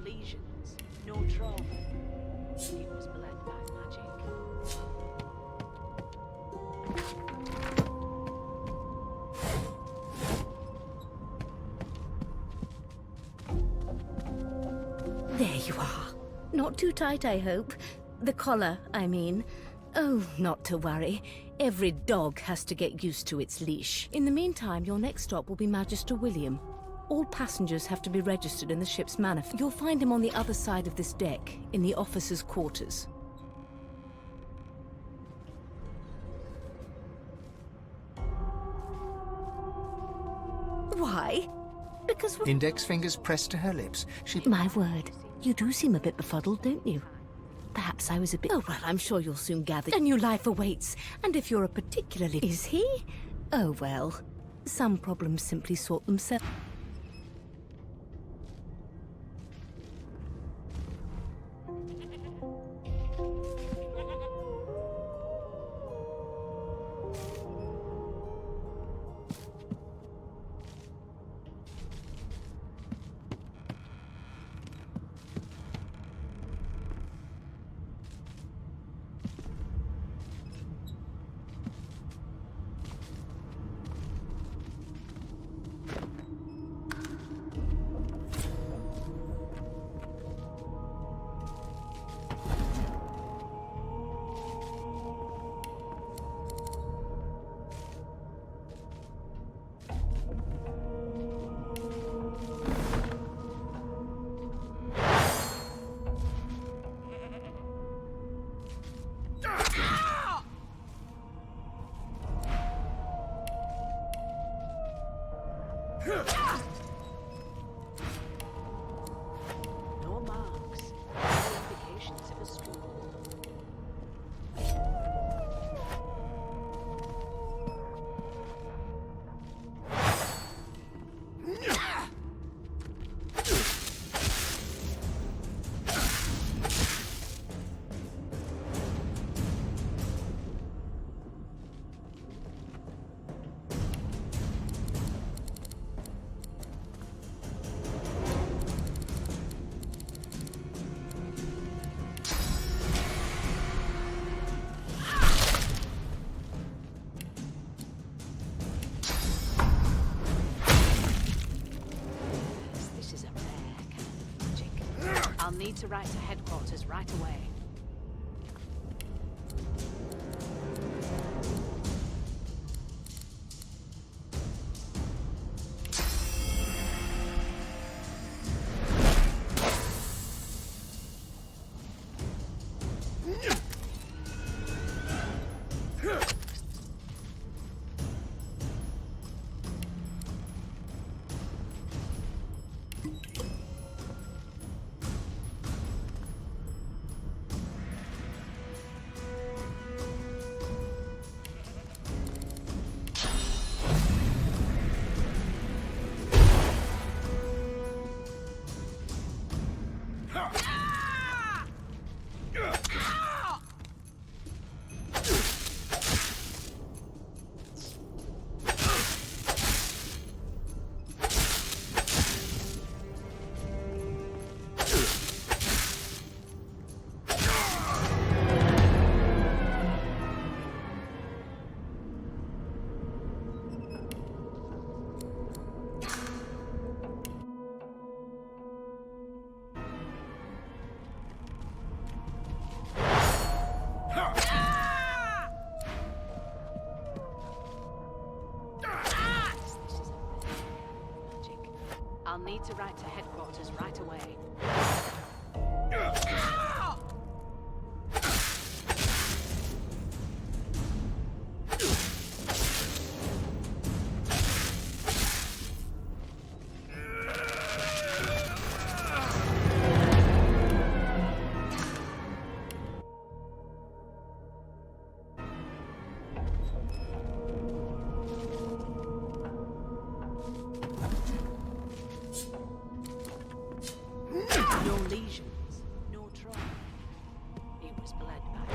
lesions, no trauma. He was bled by magic. There you are. Not too tight, I hope. The collar, I mean. Oh, not to worry. Every dog has to get used to its leash. In the meantime, your next stop will be Magister William. All passengers have to be registered in the ship's manifest. You'll find him on the other side of this deck, in the officers' quarters. Why? Because we're... Index fingers pressed to her lips. She... My word, you do seem a bit befuddled, don't you? Perhaps I was a bit... Oh, well, I'm sure you'll soon gather. A new life awaits, and if you're a particularly... Is he? Oh, well, some problems simply sort themselves. No marks, no indications of a struggle. I'll need to write to headquarters right away. I'll need to write to headquarters right away. No lesions, no trauma. He was bled by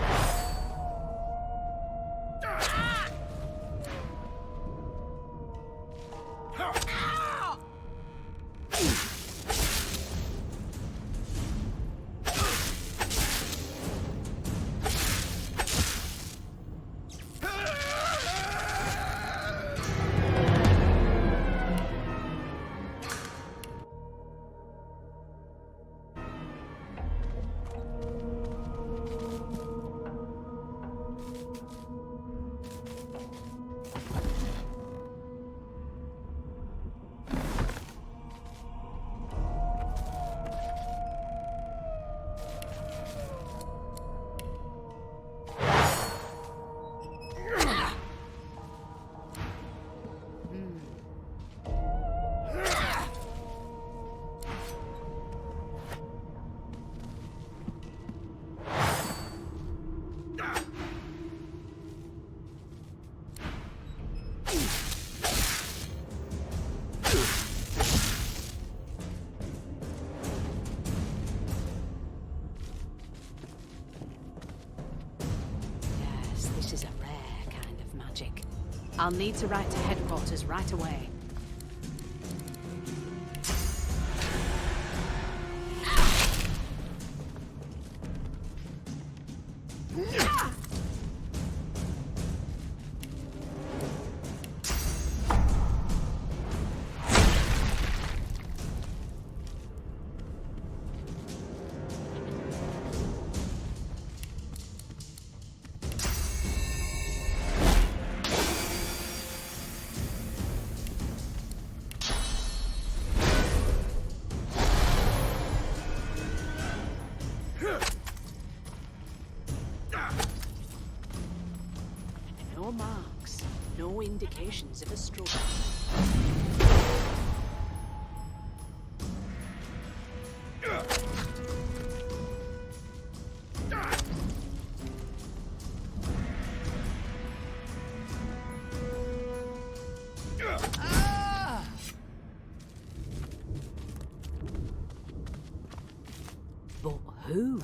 I'll need to write to headquarters right away. No marks, no indications of a struggle. But who?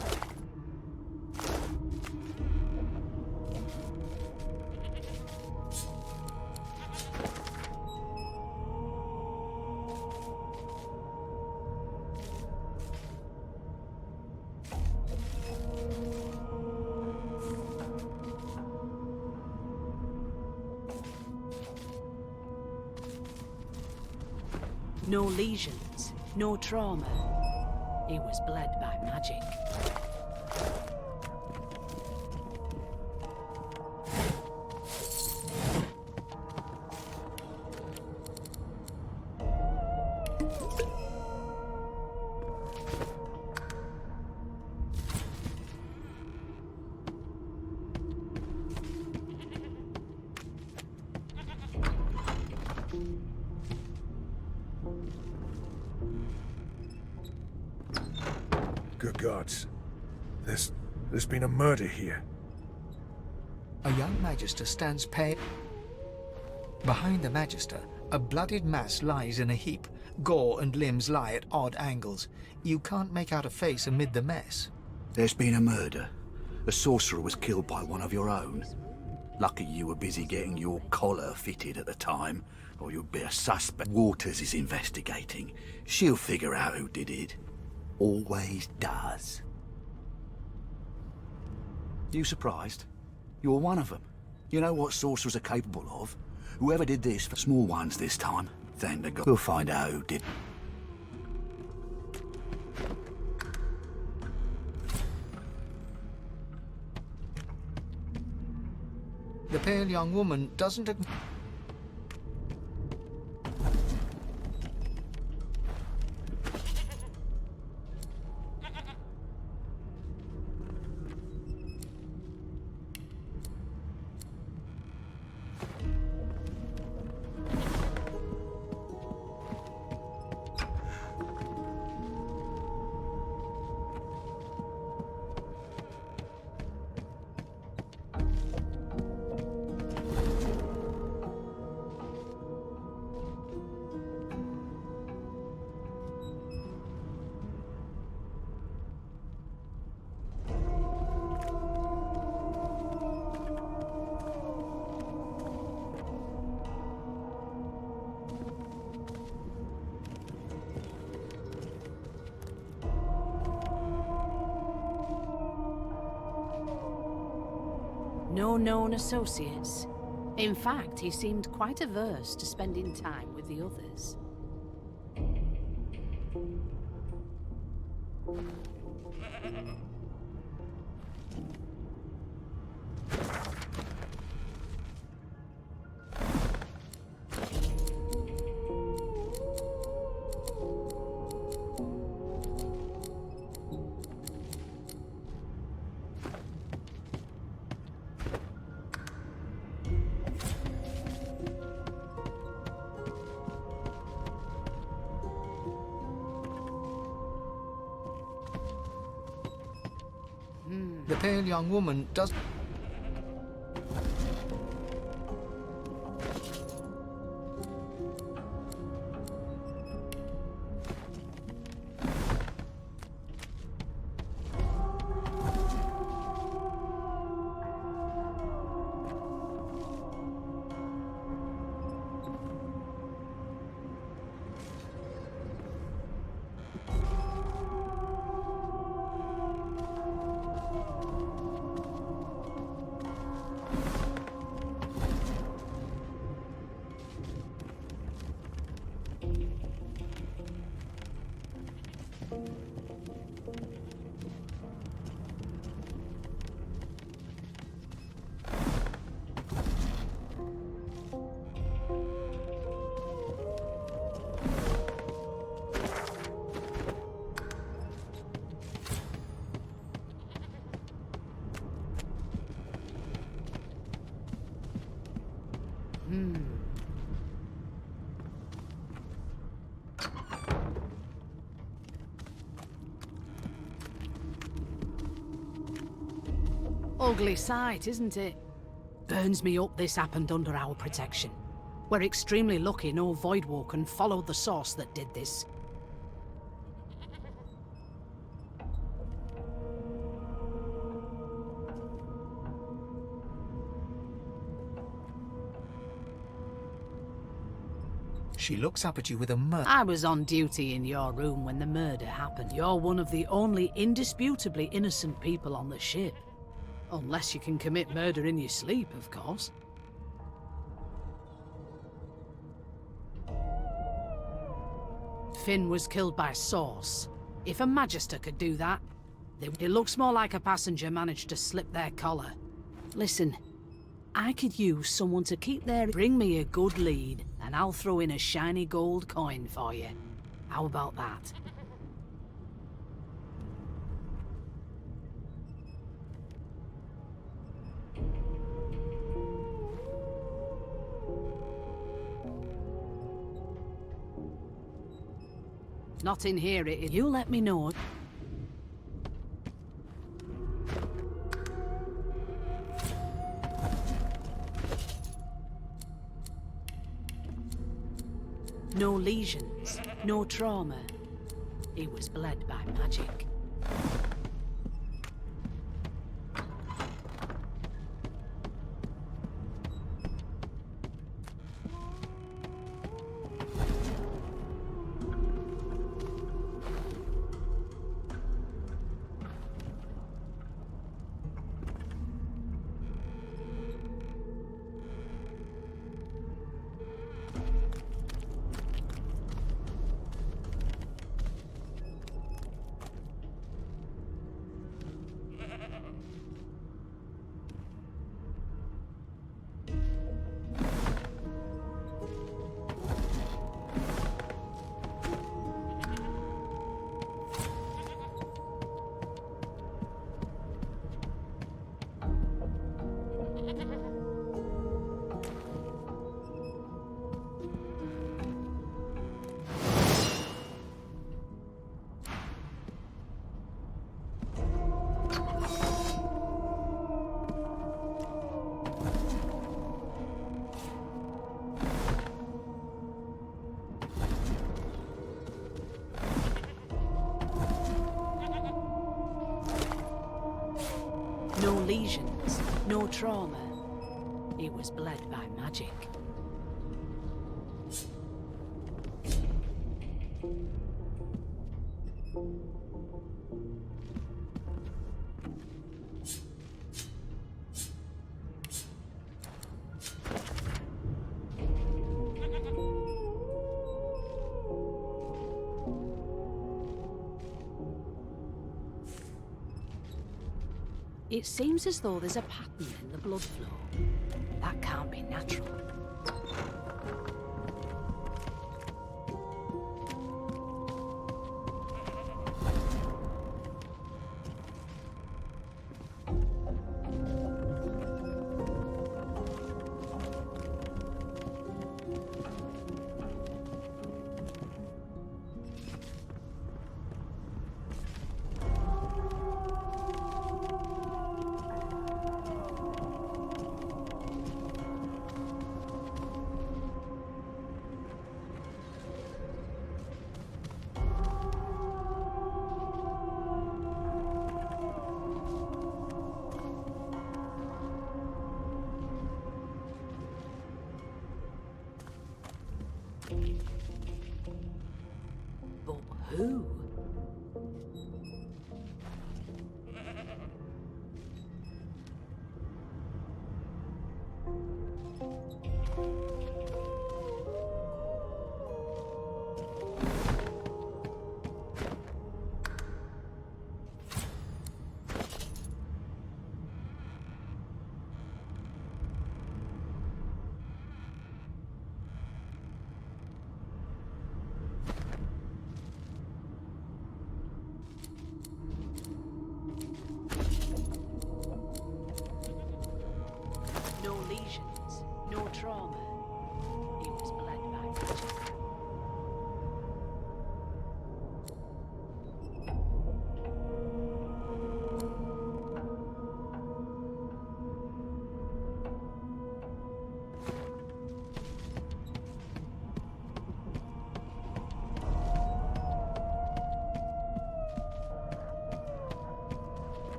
No lesions, no trauma. He was bled by magic. Good gods. There's been a murder here. A young magister stands pale. Behind the magister, a bloodied mass lies in a heap. Gore and limbs lie at odd angles. You can't make out a face amid the mess. There's been a murder. A sorcerer was killed by one of your own. Lucky you were busy getting your collar fitted at the time, or you'd be a suspect. Waters is investigating. She'll figure out who did it. Always does. You surprised? You're one of them. You know what sorcerers are capable of? Whoever did this, for small ones this time, thank the God. We'll find out who did. The pale young woman doesn't No known associates. In fact, he seemed quite averse to spending time with the others. The pale young woman does. Ugly sight, isn't it? Burns me up this happened under our protection. We're extremely lucky no Voidwoken followed the source that did this. She looks up at you with a I was on duty in your room when the murder happened. You're one of the only indisputably innocent people on the ship. Unless you can commit murder in your sleep, of course. Finn was killed by Source. If a Magister could do that, it looks more like a passenger managed to slip their collar. Listen, I could use someone to keep their... Bring me a good lead, and I'll throw in a shiny gold coin for you. How about that? Not in here, you let me know. No lesions, no trauma. He was bled by magic. No lesions, no trauma. He was bled by magic. It seems as though there's a pattern in the blood flow. That can't be natural. But who?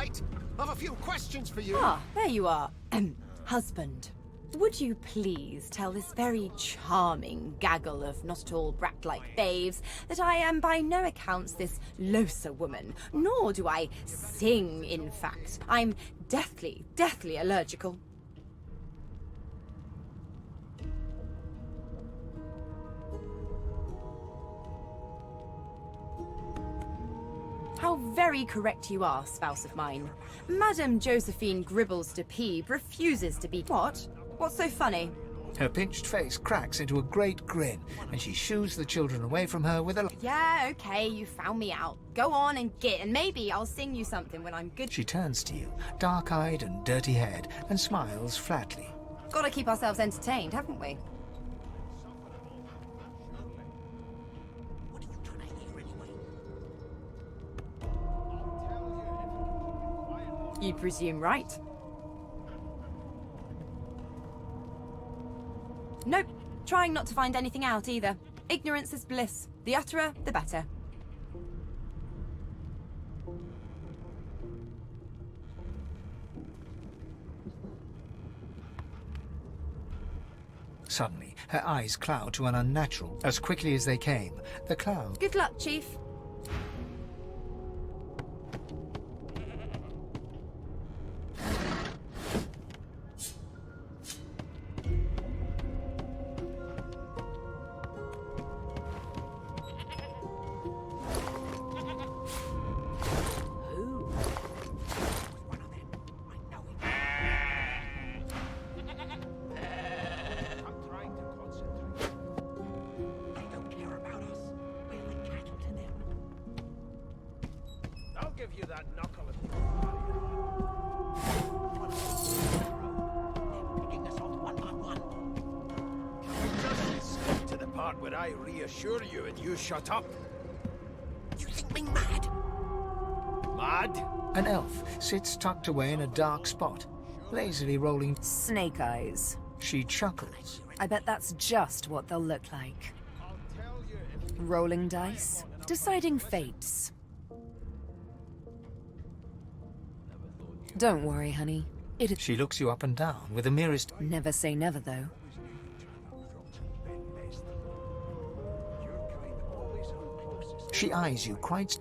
right? I've a few questions for you. Ah, there you are. Husband. Would you please tell this very charming gaggle of not-at-all brat-like babes that I am by no accounts this Losa woman, nor do I sing, in fact. I'm deathly, deathly allergical. How very correct you are, spouse of mine. Madame Josephine Gribbles de Peeb refuses to be— What? What's so funny? Her pinched face cracks into a great grin, and she shoos the children away from her with a... Yeah, okay, you found me out. Go on and git, and maybe I'll sing you something when I'm good. She turns to you, dark-eyed and dirty-haired, and smiles flatly. Gotta keep ourselves entertained, haven't we? What are you trying to hear anyway? You presume right. Nope. Trying not to find anything out either. Ignorance is bliss. The utterer, the better. Suddenly, her eyes cloud to an unnatural. As quickly as they came, the cloud... Good luck, Chief. Where I reassure you and you shut up. You think me mad? Mad? An elf sits tucked away in a dark spot, lazily rolling... Snake eyes. She chuckles. I bet that's just what they'll look like. Rolling dice. Deciding fates. Don't worry, honey. She looks you up and down with the merest... Never say never, though. She eyes you quite...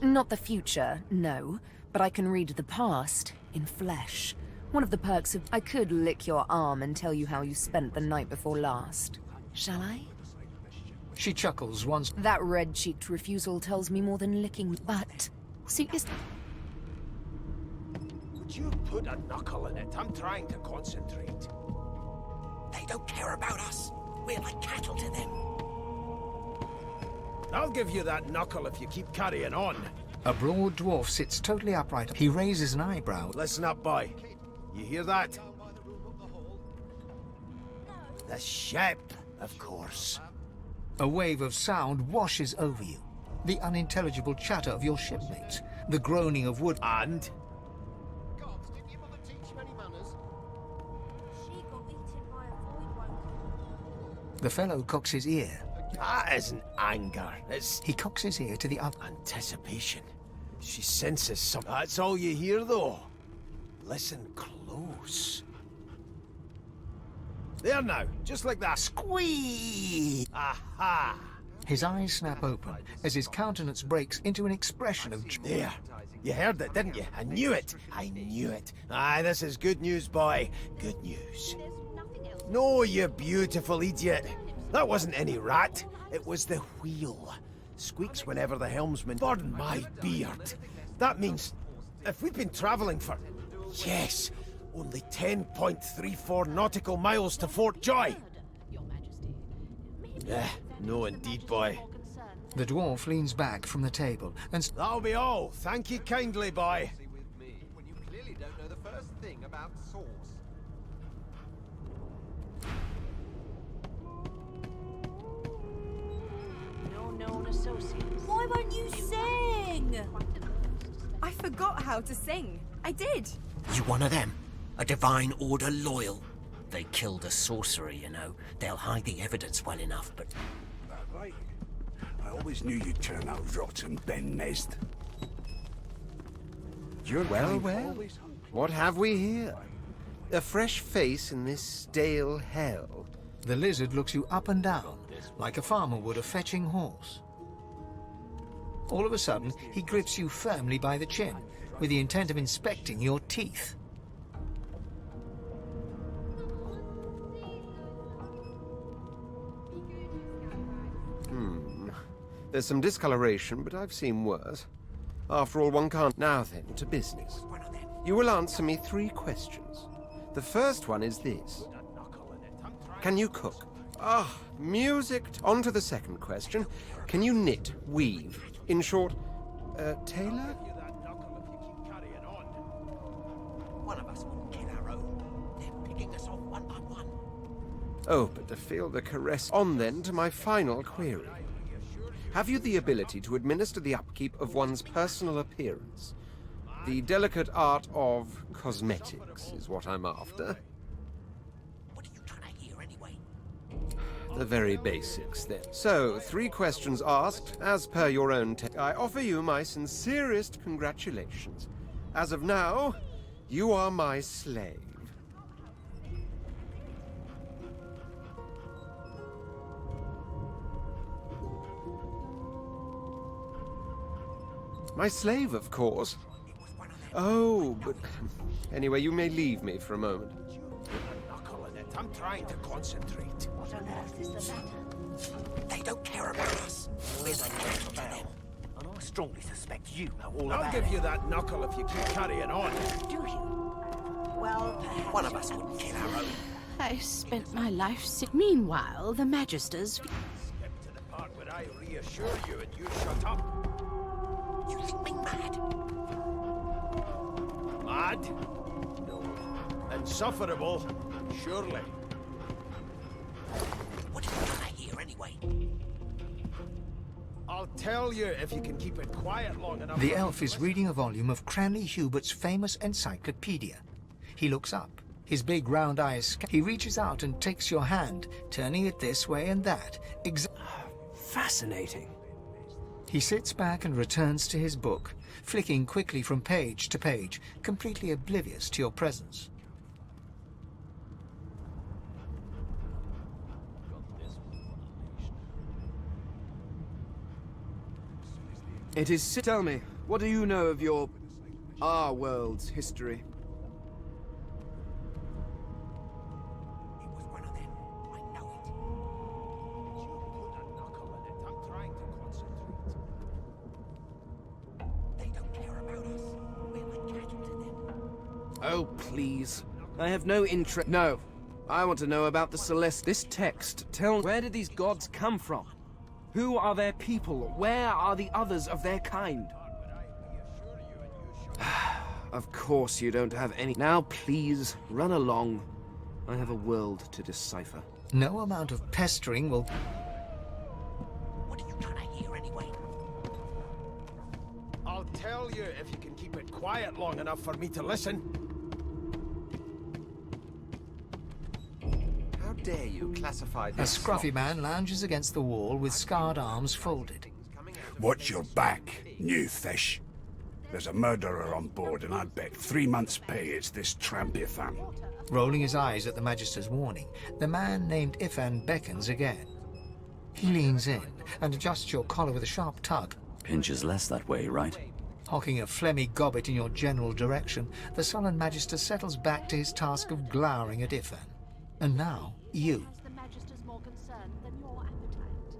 Not the future, no. But I can read the past in flesh. One of the perks of... I could lick your arm and tell you how you spent the night before last. Shall I? She chuckles once... That red-cheeked refusal tells me more than licking, but... Suit your... Would you put a knuckle in it? I'm trying to concentrate. They don't care about us. We're like cattle to them. I'll give you that knuckle if you keep carrying on. A broad dwarf sits totally upright. He raises an eyebrow. Listen up, boy. You hear that? The ship, of course. A wave of sound washes over you. The unintelligible chatter of your shipmates. The groaning of wood. And? Gods, did your mother teach you any manners? She got eaten by a void woken. The fellow cocks his ear. That isn't anger. It's He cocks his ear to the other. anticipation. She senses something. That's all you hear, though. Listen close. There now, just like that. Squeak! Aha! His eyes snap open as his countenance breaks into an expression of joy. There. You heard it, didn't you? I knew it. I knew it. Aye, this is good news, boy. Good news. No, you beautiful idiot. That wasn't any rat. It was the wheel. Squeaks whenever the helmsman... Burn my beard. That means if we've been travelling for... Yes, only 10.34 nautical miles to Fort Joy. No indeed, boy. The dwarf leans back from the table and... That'll be all. Thank you kindly, boy. When you clearly don't know the first thing about sauce. No known associates. Why won't you sing? I forgot how to sing. I did. You one of them? A divine order loyal? They killed a sorcerer, you know. They'll hide the evidence well enough, but... That right? I always knew you'd turn out rotten, Ben Nest. You're well, well. What have we here? A fresh face in this stale hell. The lizard looks you up and down, like a farmer would a fetching horse. All of a sudden, he grips you firmly by the chin, with the intent of inspecting your teeth. There's some discoloration, but I've seen worse. After all, one can't... Now then, to business. You will answer me 3 questions. The first one is this. Can you cook? Ah, music. On to the second question. Can you knit, weave? In short, tailor? One of us wouldn't kill our own. They're picking us off one by one. Oh, but to feel the caress. On then to my final query. Have you the ability to administer the upkeep of one's personal appearance? The delicate art of cosmetics is what I'm after. What are you trying to hear anyway? The very basics, then. So, 3 questions asked, as per your own I offer you my sincerest congratulations. As of now, you are my slave. My slave, of course. Oh, but... Anyway, you may leave me for a moment. Knuckle in it. I'm trying to concentrate. What on earth is the matter? They don't care about us. We're the cattle to them. And I strongly suspect you know all about it. I'll give you that knuckle if you keep carrying on. Do you? Well, one of us wouldn't kill our own. I spent my life sick. Meanwhile, the Magisters... Skip to the part where I reassure you and you shut up. You think me mad? Mad? No. Insufferable? Surely. What are you trying to hear anyway? I'll tell you if you can keep it quiet long enough. The elf is reading a volume of Cranley Hubert's famous encyclopedia. He looks up, his big round eyes. He reaches out and takes your hand, turning it this way and that. Fascinating. He sits back and returns to his book, flicking quickly from page to page, completely oblivious to your presence. It is... Tell me, what do you know of our world's history? It was one of them. I know it. You put a knuckle in it. I'm trying to concentrate. They don't care about us. We're like cattle to them. Oh, please. I have no interest... No. I want to know about the Celeste. This text, tell me, where did these gods come from? Who are their people? Where are the others of their kind? Of course you don't have any... Now, please, run along. I have a world to decipher. No amount of pestering will... What are you trying to hear anyway? I'll tell you if you can keep it quiet long enough for me to listen. How dare you classify A this... scruffy man lounges against the wall with scarred arms folded. Watch your back, new fish. There's a murderer on board, and I'd bet 3 months' pay it's this tramp Ifan. Rolling his eyes at the Magister's warning, the man named Ifan beckons again. He leans in and adjusts your collar with a sharp tug. Pinches less that way, right? Hocking a phlegmy gobbet in your general direction, the sullen Magister settles back to his task of glowering at Ifan. And now, you. Is the Magister's more concerned than your appetite?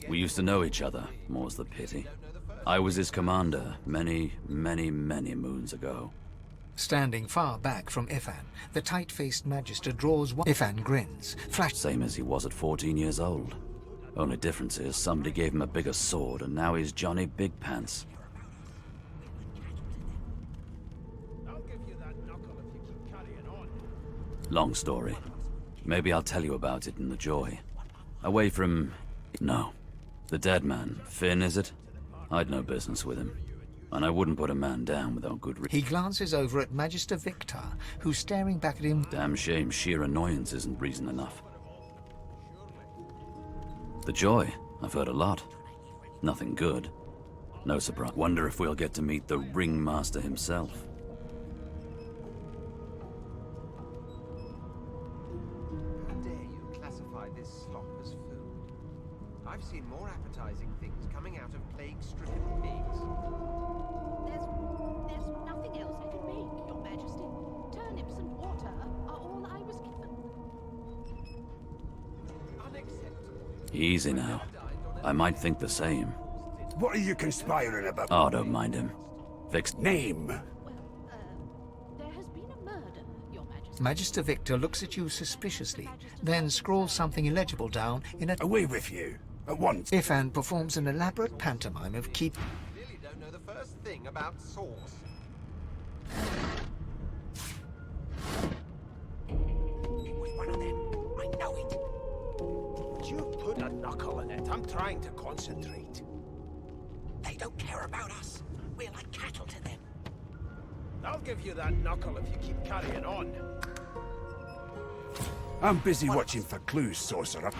We used to know each other, more's the pity. I was his commander many, many, many moons ago. Standing far back from Ifan, the tight-faced Magister draws one. Ifan grins, Same as he was at 14 years old. Only difference is somebody gave him a bigger sword and now he's Johnny Big Pants. I'll give you that knuckle if you keep carrying on. Long story. Maybe I'll tell you about it in the joy. Away from... No. The dead man. Finn, is it? I'd no business with him. And I wouldn't put a man down without good reason. He glances over at Magister Victor, who's staring back at him. Damn shame sheer annoyance isn't reason enough. The joy. I've heard a lot. Nothing good. No surprise. Wonder if we'll get to meet the ringmaster himself. How dare you classify this slop as food? I've seen more appetizing things coming out of plague-stricken pigs. There's nothing else I can make, Your Majesty. Turnips and water are all I was given. Unacceptable. Easy now. I might think the same. What are you conspiring about? Oh, don't mind him. Fixed. Name. There has been a murder, Your Majesty. Magister Victor looks at you suspiciously, then scrawls something illegible down in a... Away with you. At once. Ifan performs an elaborate pantomime of keep... Clearly don't know the first thing about sauce. It was one of them. I know it. Would you put a knuckle in it? I'm trying to concentrate. They don't care about us. We're like cattle to them. I'll give you that knuckle if you keep carrying on. I'm busy watching for clues, sorcerer.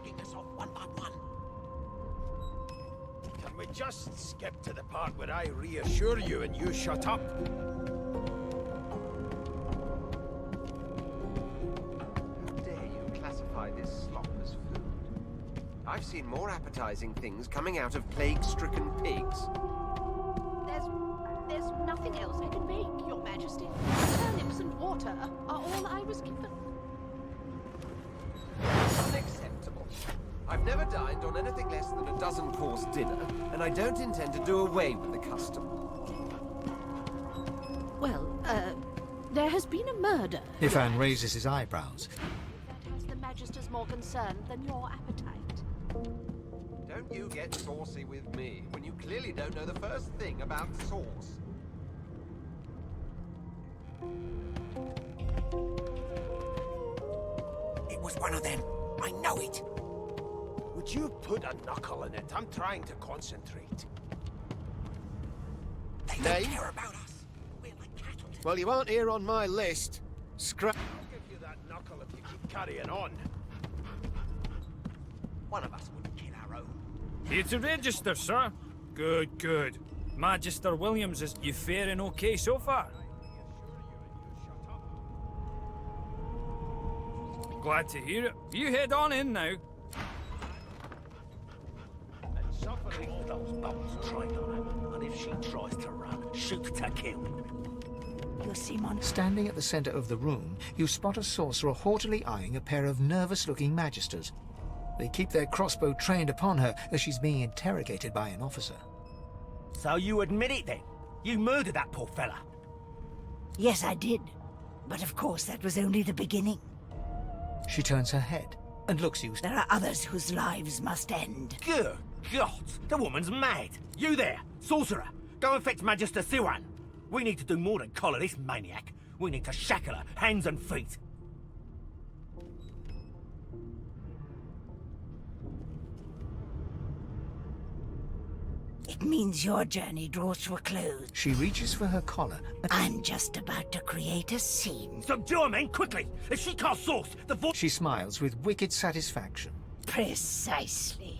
Picking us off one by one. Can we just skip to the part where I reassure you and you shut up? How dare you classify this slop as food? I've seen more appetizing things coming out of plague-stricken pigs. There's nothing else I can make, Your Majesty. Turnips and water are all I was given. Unacceptable. I've never dined on anything less than a dozen-course dinner, and I don't intend to do away with the custom. Well, there has been a murder. Ifan raises his eyebrows. That has the Magisters more concerned than your appetite. Don't you get saucy with me when you clearly don't know the first thing about sauce. It was one of them. I know it. Would you put a knuckle in it? I'm trying to concentrate. They don't care about us. We're like cattle to them. Well, you aren't here on my list. Scrap. I'll give you that knuckle if you keep carrying on. One of us wouldn't kill our own. Here to register, sir. Good, good. Magister Williams, is you faring okay so far? Glad to hear it. You head on in now. And suffering Keep those bolts trained on her, and if she tries to run, shoot to kill. You see, Mon. Standing at the center of the room, you spot a sorcerer haughtily eyeing a pair of nervous-looking magisters. They keep their crossbow trained upon her as she's being interrogated by an officer. So you admit it then? You murdered that poor fella? Yes, I did. But of course, that was only the beginning. She turns her head and looks you. There are others whose lives must end. Good God, the woman's mad. You there, sorcerer, go and fetch Magister Siwan. We need to do more than collar this maniac. We need to shackle her, hands and feet. It means your journey draws to a close. She reaches for her collar and... I'm just about to create a scene. Subdue her, men, quickly! If she can't source, the voice... She smiles with wicked satisfaction. Precisely.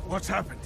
What's happened?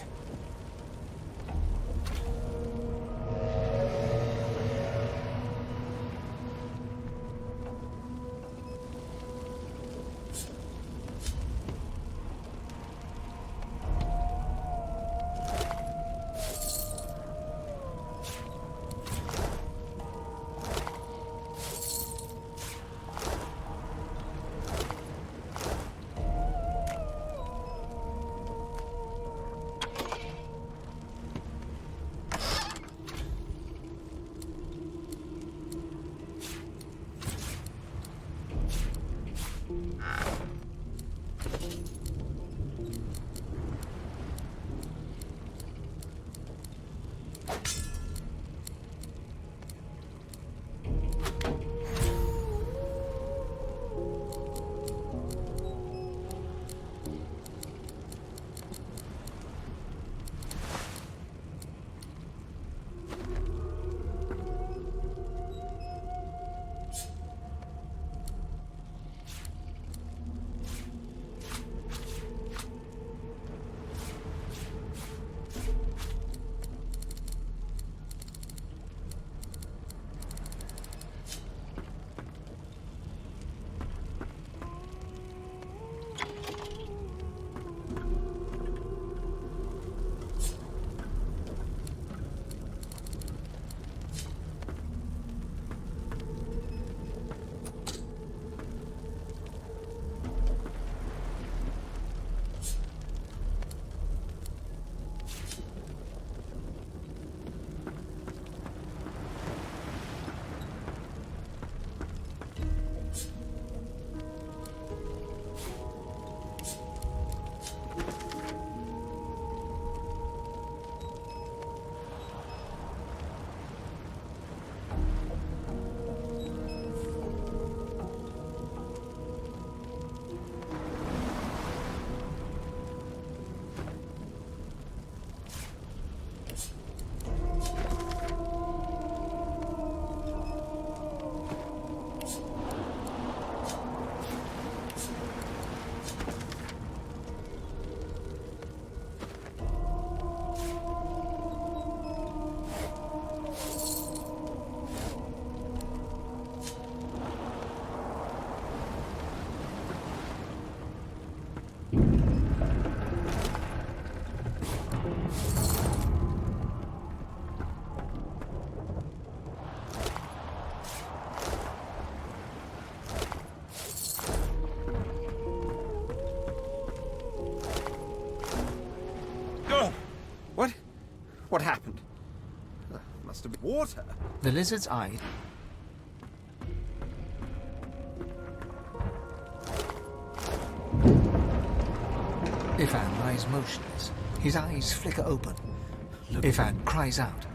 What happened? Must have been water. The lizard's eye... Ifan lies motionless. His eyes flicker open. Ifan cries out.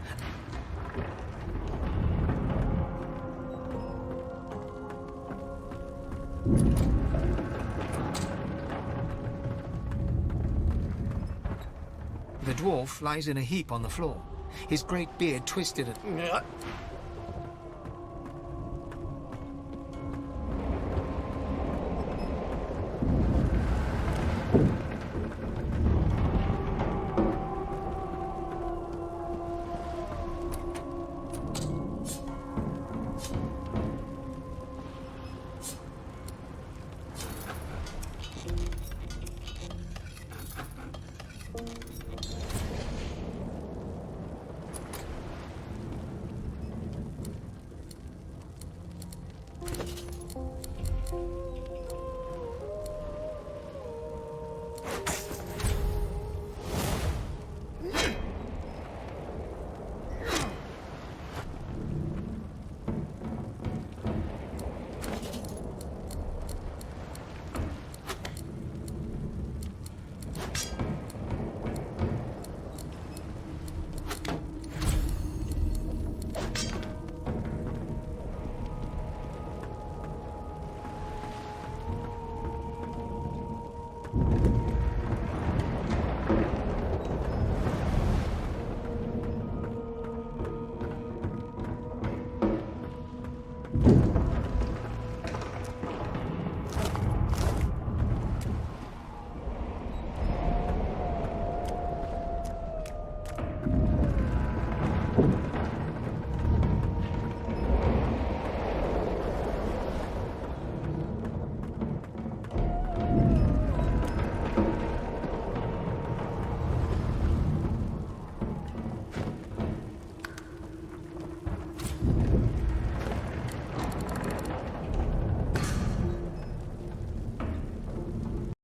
The dwarf lies in a heap on the floor, his great beard twisted and...